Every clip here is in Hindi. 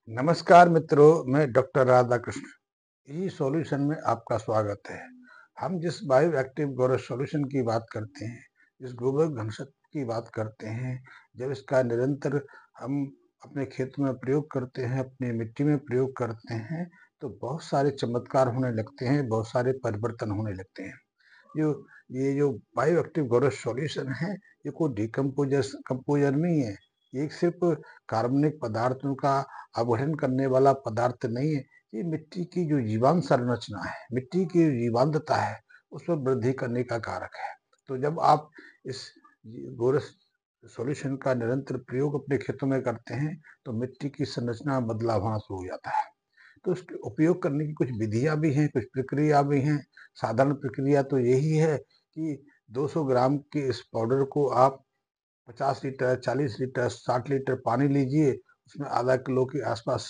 नमस्कार मित्रों, मैं डॉक्टर राधाकृष्ण। ई सॉल्यूशन में आपका स्वागत है। हम जिस बायो एक्टिव ग्रोथ सॉल्यूशन की बात करते हैं, जिस गोबर घनशत की बात करते हैं, जब इसका निरंतर हम अपने खेतों में प्रयोग करते हैं, अपनी मिट्टी में प्रयोग करते हैं, तो बहुत सारे चमत्कार होने लगते हैं, बहुत सारे परिवर्तन होने लगते हैं। जो ये जो बायो एक्टिव ग्रोथ सॉल्यूशन है, ये कोई कंपोजर नहीं है। ये सिर्फ कार्बनिक पदार्थों का अपघटन करने वाला पदार्थ नहीं है। ये मिट्टी की जो जीवांत संरचना है, मिट्टी की जीवंतता है, उस पर वृद्धि करने का कारक है। तो जब आप इस गोरस सॉल्यूशन का निरंतर प्रयोग अपने खेतों में करते हैं, तो मिट्टी की संरचना में बदलाव होना शुरू हो जाता है। तो उसके उपयोग करने की कुछ विधियां भी हैं, कुछ प्रक्रिया भी हैं। साधारण प्रक्रिया तो यही है कि 200 ग्राम के इस पाउडर को आप 50 लीटर, 40 लीटर, 60 लीटर पानी लीजिए, उसमें आधा किलो के आसपास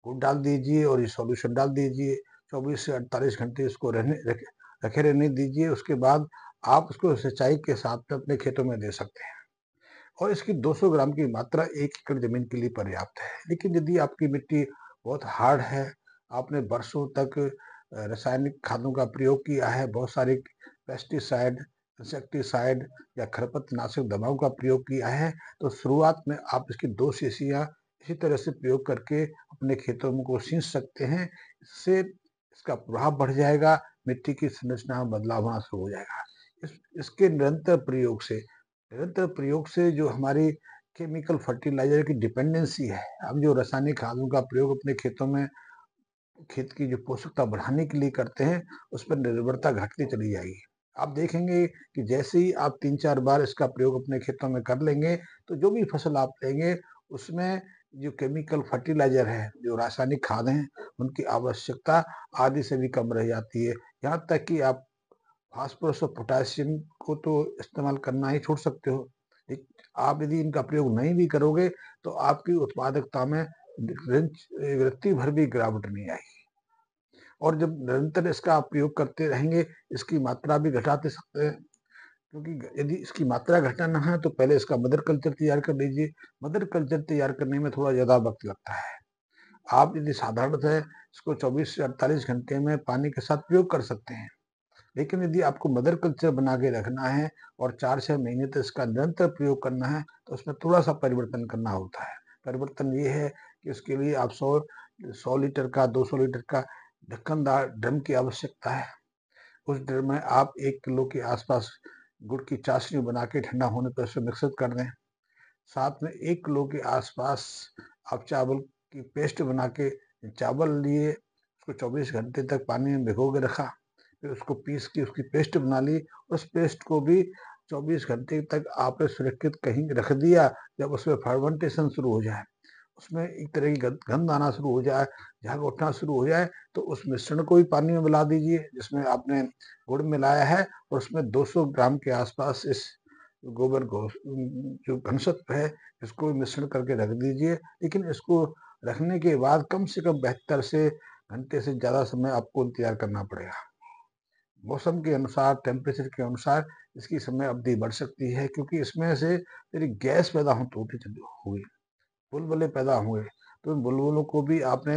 गुड़ डाल दीजिए और ये सॉल्यूशन डाल दीजिए। 24 से 48 घंटे इसको रखे रहने दीजिए। उसके बाद आप उसको सिंचाई के साथ में अपने खेतों में दे सकते हैं और इसकी 200 ग्राम की मात्रा 1 एकड़ जमीन के लिए पर्याप्त है। लेकिन यदि आपकी मिट्टी बहुत हार्ड है, आपने बरसों तक रासायनिक खादों का प्रयोग किया है, बहुत सारे पेस्टिसाइड, इंसेक्टिसाइड या खरपतनाशक दवाओं का प्रयोग किया है, तो शुरुआत में आप इसकी 2 शीशियाँ इसी तरह से प्रयोग करके अपने खेतों में को सींच सकते हैं। इससे इसका प्रभाव बढ़ जाएगा, मिट्टी की संरचना में बदलाव होना शुरू हो जाएगा। इसके निरंतर प्रयोग से जो हमारी केमिकल फर्टिलाइजर की डिपेंडेंसी है, हम जो रासायनिक खादों का प्रयोग अपने खेतों में खेत की जो पोषकता बढ़ाने के लिए करते हैं, उस पर निर्भरता घटती चली जाएगी। आप देखेंगे कि जैसे ही आप 3-4 बार इसका प्रयोग अपने खेतों में कर लेंगे, तो जो भी फसल आप लेंगे, उसमें जो केमिकल फर्टिलाइजर है, जो रासायनिक खाद हैं, उनकी आवश्यकता आधी से भी कम रह जाती है। यहाँ तक कि आप फास्फोरस और पोटेशियम को तो इस्तेमाल करना ही छोड़ सकते हो। आप यदि इनका प्रयोग नहीं भी करोगे, तो आपकी उत्पादकता में रत्ती भर भी गिरावट नहीं आएगी। और जब निरंतर इसका आप प्रयोग करते रहेंगे, इसकी मात्रा भी घटाते सकते हैं, क्योंकि यदि इसकी मात्रा घटाना है तो पहले इसका मदर कल्चर तैयार कर लीजिए। मदर कल्चर तैयार करने में थोड़ा ज़्यादा वक्त लगता है। आप यदि साधारणतः इसको 24 से 48 घंटे में पानी के साथ प्रयोग कर सकते हैं। लेकिन यदि आपको मदर कल्चर बना के रखना है और 4-6 महीने तक इसका निरंतर प्रयोग करना है, तो उसमें थोड़ा-सा परिवर्तन करना होता है। परिवर्तन ये है कि उसके लिए आप 100 लीटर का, 200 लीटर का ढक्कनदार ड्रम की आवश्यकता है। उस ड्रम में आप 1 किलो के आसपास गुड़ की चाशनी बना के ठंडा होने पर उसे मिश्रित कर दें। साथ में 1 किलो के आसपास आप चावल की पेस्ट बना के चावल लिए, उसको 24 घंटे तक पानी में भिगो के रखा, फिर उसको पीस के उसकी पेस्ट बना ली। उस पेस्ट को भी 24 घंटे तक आपने सुरक्षित कहीं रख दिया। जब उसमें फर्मेंटेशन शुरू हो जाए, उसमें एक तरह की गंध आना शुरू हो जाए, झाग उठना शुरू हो जाए, तो उस मिश्रण को भी पानी में मिला दीजिए जिसमें आपने गुड़ मिलाया है, और उसमें 200 ग्राम के आसपास इस गोबर घोस जो घनसत्व है, इसको मिश्रण करके रख दीजिए। लेकिन इसको रखने के बाद कम से कम 72 से घंटे से ज़्यादा समय आपको इंतजार करना पड़ेगा। मौसम के अनुसार, टेम्परेचर के अनुसार इसकी समय अवधि बढ़ सकती है, क्योंकि इसमें से फिर गैस पैदा होती चली हुई, बुलबुले पैदा हुए। तो उन बुलबुलों को भी आपने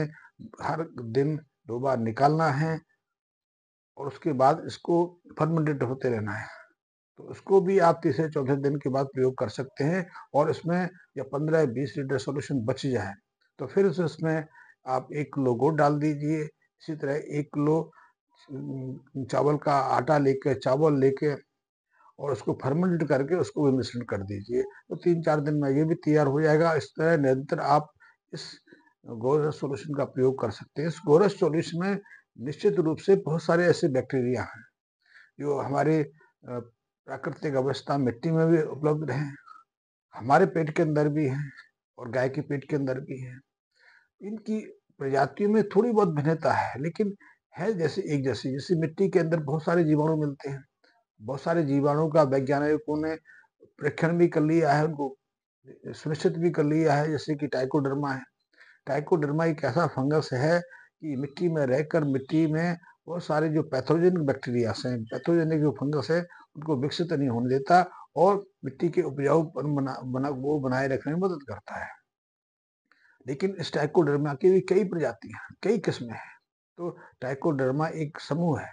हर दिन 2 बार निकालना है और उसके बाद इसको फर्मेंटेड होते रहना है। तो उसको भी आप तीसरे चौथे दिन के बाद प्रयोग कर सकते हैं। और इसमें जब 15-20 लीटर सॉल्यूशन बच जाए, तो फिर उसमें आप 1 किलो गुड़ डाल दीजिए। इसी तरह 1 किलो चावल का आटा लेके, चावल लेके, और उसको फर्मेंट करके उसको भी मिश्रण कर दीजिए। तो 3-4 दिन में ये भी तैयार हो जाएगा। इस तरह निरंतर आप इस गोरस सॉल्यूशन का प्रयोग कर सकते हैं। इस गोरस सॉल्यूशन में निश्चित रूप से बहुत सारे ऐसे बैक्टीरिया हैं जो हमारे प्राकृतिक अवस्था मिट्टी में भी उपलब्ध हैं, हमारे पेट के अंदर भी हैं और गाय के पेट के अंदर भी हैं। इनकी प्रजातियों में थोड़ी बहुत भिन्नता है, लेकिन है जैसे एक जैसी। जैसे मिट्टी के अंदर बहुत सारे जीवाणु मिलते हैं, बहुत सारे जीवाणु का वैज्ञानिकों ने परीक्षण भी कर लिया है, उनको सुनिश्चित भी कर लिया है, जैसे कि टाइकोडर्मा है। टाइकोडर्मा एक ऐसा फंगस है कि मिट्टी में रहकर मिट्टी में बहुत सारे जो पैथोजेनिक बैक्टीरिया हैं, पैथोजेनिक जो फंगस है, उनको विकसित नहीं होने देता और मिट्टी के उपजाऊपन वो बनाए रखने में मदद करता है। लेकिन इस ट्राइकोडर्मा की भी कई प्रजातियां, कई किस्में हैं। तो ट्राइकोडर्मा एक समूह है,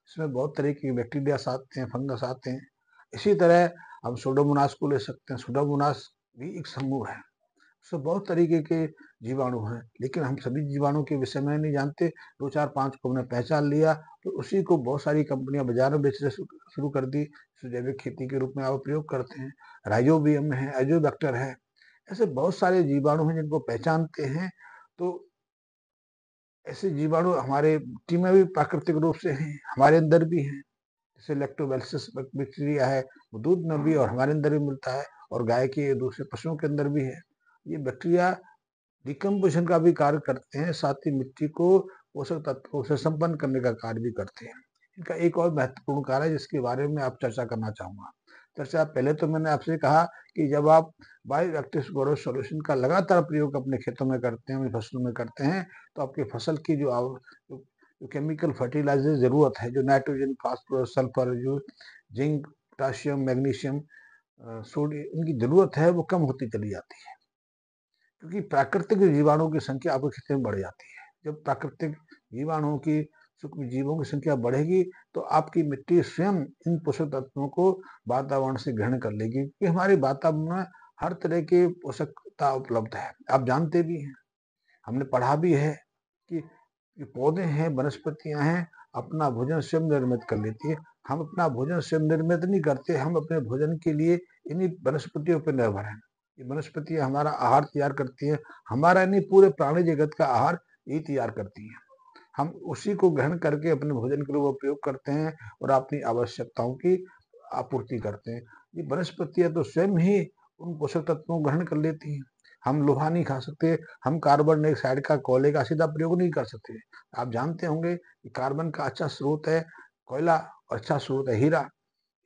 इसमें बहुत तरह के बैक्टीरिया आते हैं, फंगस आते हैं। इसी तरह हम सुडोमोनास को ले सकते हैं। सुडोमोनास भी एक समूह है, उसमें बहुत तरीके के जीवाणु हैं, लेकिन हम सभी जीवाणु के विषय में नहीं जानते। 2 4 5 को हमने पहचान लिया, तो उसी को बहुत सारी कंपनियां बाजार में बेचना शुरू कर दी। जैविक खेती के रूप में आप उपयोग करते हैं। राइजोबियम है, एजोबैक्टर है, ऐसे बहुत सारे जीवाणु हैं जिनको पहचानते हैं। तो ऐसे जीवाणु हमारे मिट्टी में भी प्राकृतिक रूप से हैं, हमारे अंदर भी हैं। जैसे लैक्टोबैसिलस बैक्टीरिया है, वो दूध में भी और हमारे अंदर भी मिलता है, और गाय के दूसरे पशुओं के अंदर भी है। ये बैक्टीरिया डिकम्पोजिशन का भी कार्य करते हैं, साथ ही मिट्टी को पोषक तत्वों से संपन्न करने का कार्य भी करते हैं। इनका एक और महत्वपूर्ण कार्य है जिसके बारे में आप चर्चा करना चाहूंगा। चर्चा पहले तो मैंने आपसे कहा कि जब आप बायोएक्टिव ग्रोथ सॉल्यूशन का लगातार प्रयोग अपने खेतों में करते हैं, अपनी फसलों में करते हैं, तो आपकी फसल की जो केमिकल फर्टिलाइजर जरूरत है, जो नाइट्रोजन, फास्फोरस, सल्फर, जो जिंक, पोटाशियम, मैग्नीशियम, सोडियम, इनकी जरूरत है, वो कम होती चली जाती है, क्योंकि प्राकृतिक जीवाणुओं की संख्या आपके खेत में बढ़ जाती है। जब प्राकृतिक जीवाणुओं की, सूक्ष्म जीवों की संख्या बढ़ेगी, तो आपकी मिट्टी स्वयं इन पोषक तत्वों को वातावरण से ग्रहण कर लेगी, क्योंकि हमारे वातावरण में हर तरह की पोषकता उपलब्ध है। आप जानते भी हैं, हमने पढ़ा भी है कि पौधे हैं, वनस्पतियां हैं, अपना भोजन स्वयं निर्मित कर लेती है। हम अपना भोजन स्वयं निर्मित नहीं करते, हम अपने भोजन के लिए इन्हीं वनस्पतियों पर निर्भर हैं। ये वनस्पतियां हमारा आहार तैयार करती हैं, हमारा नहीं पूरे प्राणी जगत का आहार यही तैयार करती हैं। हम उसी को ग्रहण करके अपने भोजन के रूप में उपयोग करते हैं और अपनी आवश्यकताओं की आपूर्ति करते हैं। ये वनस्पतियां तो स्वयं ही उन पोषक तत्वों को ग्रहण कर लेती हैं। हम लोहा नहीं खा सकते, हम कार्बन डाइऑक्साइड का, कोयले का सीधा प्रयोग नहीं कर सकते। आप जानते होंगे कि कार्बन का अच्छा स्रोत है कोयला, और अच्छा स्रोत है हीरा।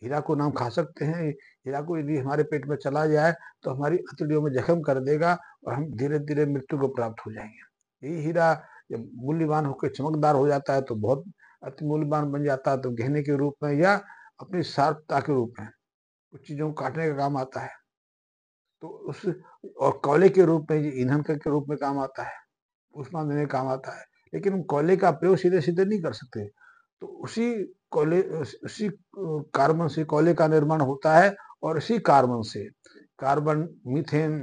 हीरा को हम खा सकते हैं। हीरा को यदि हमारे पेट में चला जाए तो हमारी अतड़ियों में जख्म कर देगा और हम धीरे धीरे मृत्यु को प्राप्त हो जाएंगे। यही हीरा जब मूल्यवान होकर चमकदार हो जाता है तो बहुत अति मूल्यवान बन जाता है, तो गहने के रूप में या अपनी सार्थता के रूप में कुछ चीजों को काटने का काम आता है। तो उस, और कोयले के रूप में, ये ईंधन के रूप में काम आता है, ऊष्मा देने का काम आता है। लेकिन हम कोयले का प्रयोग सीधे सीधे नहीं कर सकते। तो उसी कोयले, उसी कार्बन से कोयले का निर्माण होता है, और इसी कार्बन से carbon, methane,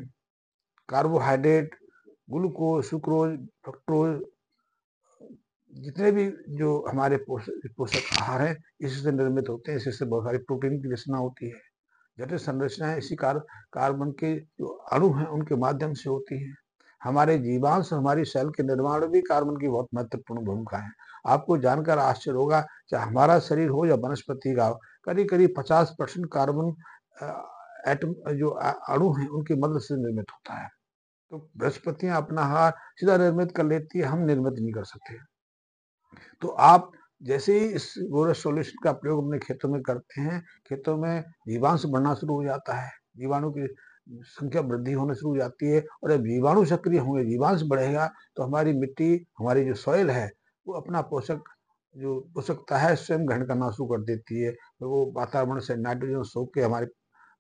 carbohydrate, glucose, sucrose, fructose, जितने भी जो हमारे पोषक आहार हैं, इसी से निर्मित होते हैं। इसी से बहुत सारी प्रोटीन की रचना होती है। जटिल संरचनाएं इसी कार्बन के जो अणु हैं उनके माध्यम से होती हैं। हमारे जीवांश, हमारी सेल के निर्माण में भी कार्बन की बहुत महत्वपूर्ण भूमिका है। आपको जानकर आश्चर्य होगा, चाहे हमारा शरीर हो या वनस्पति का हो, करीब करीब 50% कार्बन एटम, जो अणु हैं, उनकी मदद से निर्मित होता है। तो वनस्पतियां अपना आहार सीधा निर्मित कर लेती है, हम निर्मित नहीं कर सकते। तो आप जैसे ही इस गोरस सॉल्यूशन का प्रयोग अपने खेतों में करते हैं, खेतों में जीवांश बढ़ना शुरू हो जाता है, जीवाणु की संख्या वृद्धि होने शुरू हो जाती है। और जब जीवाणु सक्रिय होंगे, जीवांश बढ़ेगा, तो हमारी मिट्टी, हमारी जो सॉइल है, वो अपना जो पोषकता है स्वयं ग्रहण करना शुरू कर देती है। तो वो वातावरण से नाइट्रोजन सोख के हमारे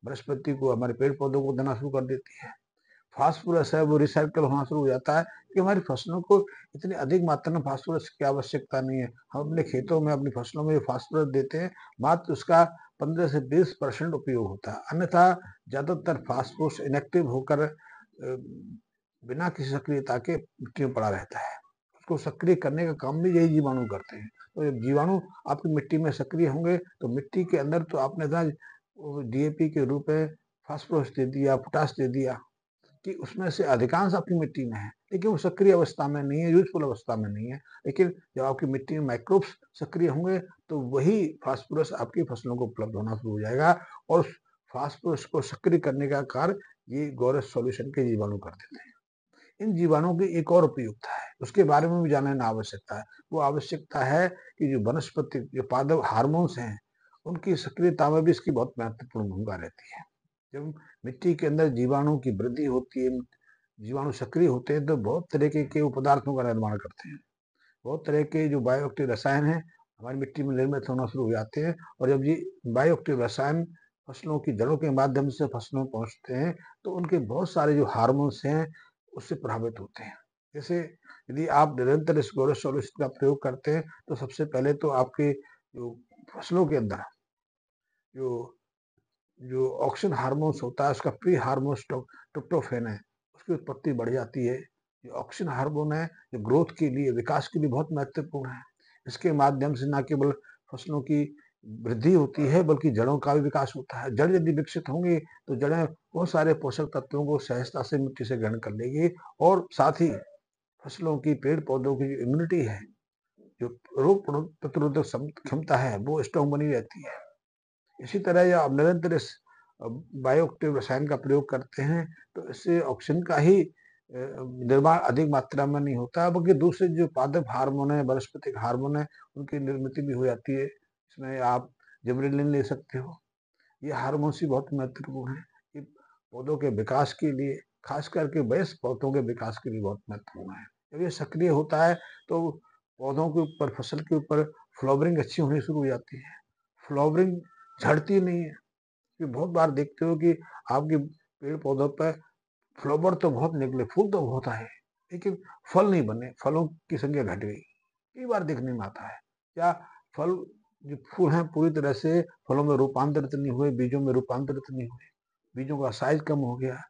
वनस्पति को, हमारे पेड़ पौधों को देना शुरू कर देती है। फास्फोरस है वो रिसाइकल होना शुरू हो जाता है, कि हमारी फसलों को इतनी अधिक मात्रा में फास्फोरस की आवश्यकता नहीं है। हम अपने खेतों में, अपनी फसलों में फास्फोरस देते हैं, मात्र उसका 15 से 20% उपयोग होता है। अन्यथा ज्यादातर फास्फोरस इनएक्टिव होकर बिना किसी सक्रियता के मिट्टी में पड़ा रहता है। उसको सक्रिय करने का काम भी यही जीवाणु करते हैं। तो जब जीवाणु आपकी मिट्टी में सक्रिय होंगे, तो मिट्टी के अंदर तो आपने डीएपी के रूप में फास्फोरस दे दिया, पोटाश दे दिया, कि उसमें से अधिकांश आपकी मिट्टी में है, लेकिन वो सक्रिय अवस्था में नहीं है, यूजफुल अवस्था में नहीं है। लेकिन जब आपकी मिट्टी में माइक्रोब्स सक्रिय होंगे, तो वही फास्फोरस आपकी फसलों को उपलब्ध होना शुरू हो जाएगा, और उस फास्फोरस को सक्रिय करने का कार्य ये गोरस सॉल्यूशन के जीवाणु कर देते हैं। इन जीवाणुओं की एक और उपयोगिता है, उसके बारे में भी जानना आवश्यकता है। वो आवश्यकता है कि जो वनस्पति, जो पादप हार्मोन्स हैं, उनकी सक्रियता में भी इसकी बहुत महत्वपूर्ण भूमिका रहती है। जब मिट्टी के अंदर जीवाणु की वृद्धि होती है, जीवाणु सक्रिय होते हैं, तो बहुत तरीके के वो पदार्थों का निर्माण करते हैं। बहुत तरह के जो बायोएक्टिव रसायन हैं, हमारी मिट्टी में निर्मित होना शुरू हो जाते हैं। और जब ये बायोएक्टिव रसायन फसलों की जड़ों के माध्यम से फसलों में पहुंचते हैं, तो उनके बहुत सारे जो हार्मोन्स हैं, उससे प्रभावित होते हैं। जैसे यदि आप निरंतर इस गोरस सॉल्यूशन का प्रयोग करते हैं तो सबसे पहले तो आपके जो फसलों के अंदर जो जो ऑक्सिन हार्मोन्स होता है उसका प्री हार्मोन ट्रिप्टोफैन है, उसकी उत्पत्ति बढ़ जाती है। ये ऑक्सिन हार्मोन है जो ग्रोथ के लिए, विकास के लिए बहुत महत्वपूर्ण है। इसके माध्यम से न केवल फसलों की वृद्धि होती है बल्कि जड़ों का भी विकास होता है। जड़ यदि विकसित होंगी तो जड़ें बहुत सारे पोषक तत्वों को सहजता से मिट्टी से ग्रहण कर लेगी और साथ ही फसलों की, पेड़ पौधों की जो इम्यूनिटी है, जो रोग प्रतिरोधक क्षमता है, वो स्ट्रॉन्ग बनी रहती है। इसी तरह या आप निरंतर इस बायोएक्टिव रसायन का प्रयोग करते हैं तो इससे ऑक्सीजन का ही निर्माण अधिक मात्रा में नहीं होता बल्कि दूसरे जो पादप हार्मोन है, वनस्पतिक हार्मोन है, उनकी निर्मित भी हो जाती है। इसमें आप जिबरेलिन ले सकते हो। ये हार्मोन्स ही बहुत महत्वपूर्ण है। ये पौधों के विकास के लिए, खास करके वयस्क पौधों के विकास के लिए बहुत महत्वपूर्ण है। जब ये सक्रिय होता है तो पौधों के ऊपर, फसल के ऊपर फ्लावरिंग अच्छी होनी शुरू हो जाती है। फ्लावरिंग झड़ती नहीं है। कि बहुत बार देखते हो कि आपके पेड़ पौधों पर फ्लावर तो बहुत निकले, फूल तो बहुत आए, लेकिन फल नहीं बने, फलों की संख्या घट गई। कई बार देखने में आता है। या फल जो फूल हैं पूरी तरह से फलों में रूपांतरित नहीं हुए, बीजों में रूपांतरित नहीं हुए, बीजों का साइज कम हो गया,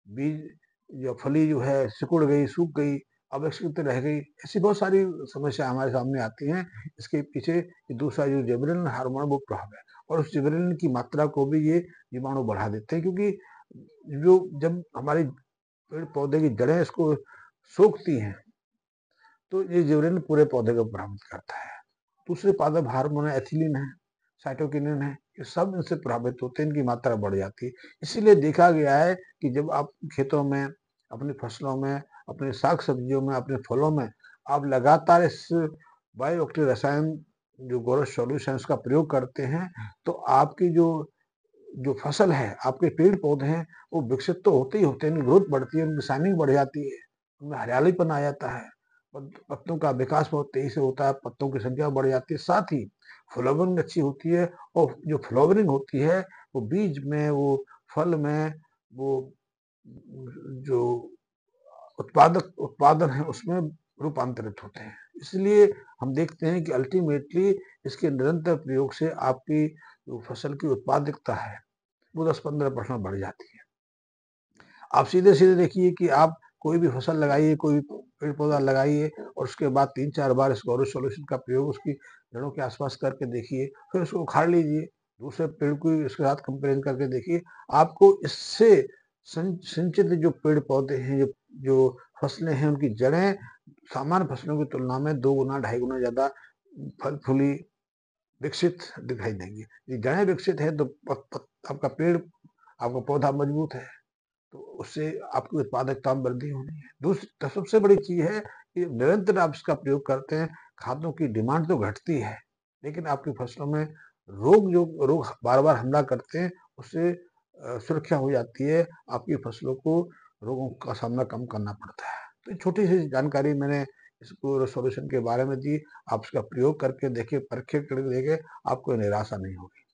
बीज जो फली जो है सिकुड़ गई, सूख गई, अविकसित रह गई। ऐसी बहुत सारी समस्या हमारे सामने आती हैं। इसके पीछे दूसरा जो जिबरेलिन हार्मोन वो प्रभाव है और उस जिबरेलिन की मात्रा को भी ये जीवाणु बढ़ा देते हैं क्योंकि जो जब हमारी पेड़ पौधे की जड़ें इसको सोखती हैं तो ये जिबरेलिन पूरे पौधे को प्रभावित करता है। दूसरे पादप हार्मोन है, एथिलीन है, साइटोकिनिन है, ये सब इनसे प्रभावित होते हैं, इनकी मात्रा बढ़ जाती है। इसीलिए देखा गया है कि जब आप खेतों में, अपनी फसलों में, अपने साग सब्जियों में, अपने फलों में आप लगातार इस बायोएक्टिव रसायन जो गोरस सॉल्यूशंस का प्रयोग करते हैं तो आपकी जो जो फसल है, आपके पेड़ पौधे हैं, वो विकसित तो होते ही होते हैं, ग्रोथ बढ़ती है, उनकी शाइनिंग बढ़ जाती है, उनमें हरियालीपन आ जाता है, पत्तों का विकास बहुत तेजी से होता है, पत्तों की संख्या बढ़ जाती है, साथ ही फ्लावरिंग अच्छी होती है और जो फ्लावरिंग होती है वो बीज में, वो फल में, वो जो उत्पादन है उसमें रूपांतरित होते हैं। इसलिए हम देखते हैं कि अल्टीमेटली इसके निरंतर प्रयोग से आपकी जो फसल की उत्पादकता है वो 10-15% बढ़ जाती है। आप सीधे-सीधे देखिए कि आप कोई भी फसल लगाइए, कोई भी पेड़-पौधा लगाइए और उसके बाद 3-4 बार इस गोरस सॉल्यूशन का प्रयोग उसकी जड़ों के आस-पास करके देखिए, फिर उसको उखाड़ लीजिए, दूसरे पेड़ को इसके साथ कंपेयर करके देखिए। आपको इससे सिंचित जो पेड़-पौधे हैं, जो जो फसलें हैं, उनकी जड़ें सामान्य फसलों की तुलना में 2 गुना, 2.5 गुना ज़्यादा फल-फूली, विकसित दिखाई देंगी। ये जड़ें विकसित है तो प प आपका पेड़, आपका पौधा मजबूत है। तो उससे आपकी उत्पादकता में वृद्धि होनी है। दूसरी सबसे बड़ी चीज है कि निरंतर आप इसका प्रयोग करते हैं, खादों की डिमांड तो घटती है, लेकिन आपकी फसलों में रोग बार बार हमला करते हैं, उससे सुरक्षा हो जाती है। आपकी फसलों को रोगों का सामना कम करना पड़ता है। तो छोटी सी जानकारी मैंने इसको सॉल्यूशन के बारे में दी। आप इसका प्रयोग करके देखिए, परीक्षण करके देखिए, आपको निराशा नहीं होगी।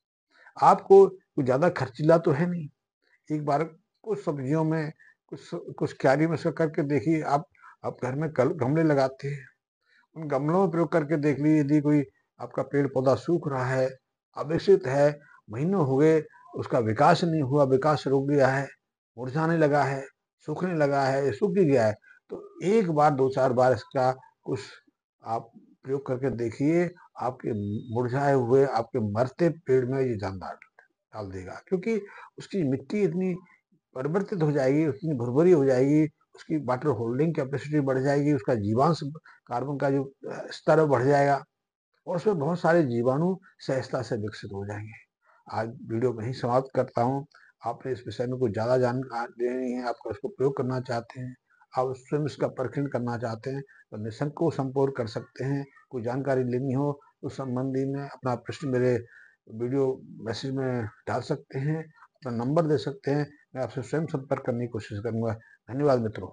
आपको कुछ ज्यादा खर्चीला तो है नहीं। एक बार कुछ सब्जियों में, कुछ क्यारी में से करके देखिए। आप घर में गमले लगाते हैं, उन गमलों में प्रयोग करके देख लीजिए। यदि कोई आपका पेड़ पौधा सूख रहा है, अविकसित है, महीनों हो गए, उसका विकास नहीं हुआ, विकास रुक गया है, मुरझाने लगा है, सूखने लगा है, सूख ही गया है, तो एक बार 2-4 बार इसका कुछ आप प्रयोग करके देखिए। आपके मुरझाए हुए, आपके मरते पेड़ में ये जान डाल डाल देगा, क्योंकि उसकी मिट्टी इतनी परिवर्तित हो जाएगी, उतनी भुरभुरी हो जाएगी, उसकी वाटर होल्डिंग कैपेसिटी बढ़ जाएगी, उसका जीवांश कार्बन का जो स्तर है बढ़ जाएगा और उसमें बहुत सारे जीवाणु सहजता से विकसित हो जाएंगे। आज वीडियो में ही समाप्त करता हूँ। आपने इस विषय में कुछ ज़्यादा जानकारी लेनी है, आपका उसको प्रयोग करना चाहते हैं, आप स्वयं इसका परीक्षण करना चाहते हैं तो निःसंकोच संपर्क कर सकते हैं। कोई जानकारी लेनी हो तो संबंधी में अपना प्रश्न मेरे वीडियो मैसेज में डाल सकते हैं, अपना नंबर दे सकते हैं। मैं आपसे स्वयं संपर्क करने की कोशिश करूंगा। धन्यवाद मित्रों।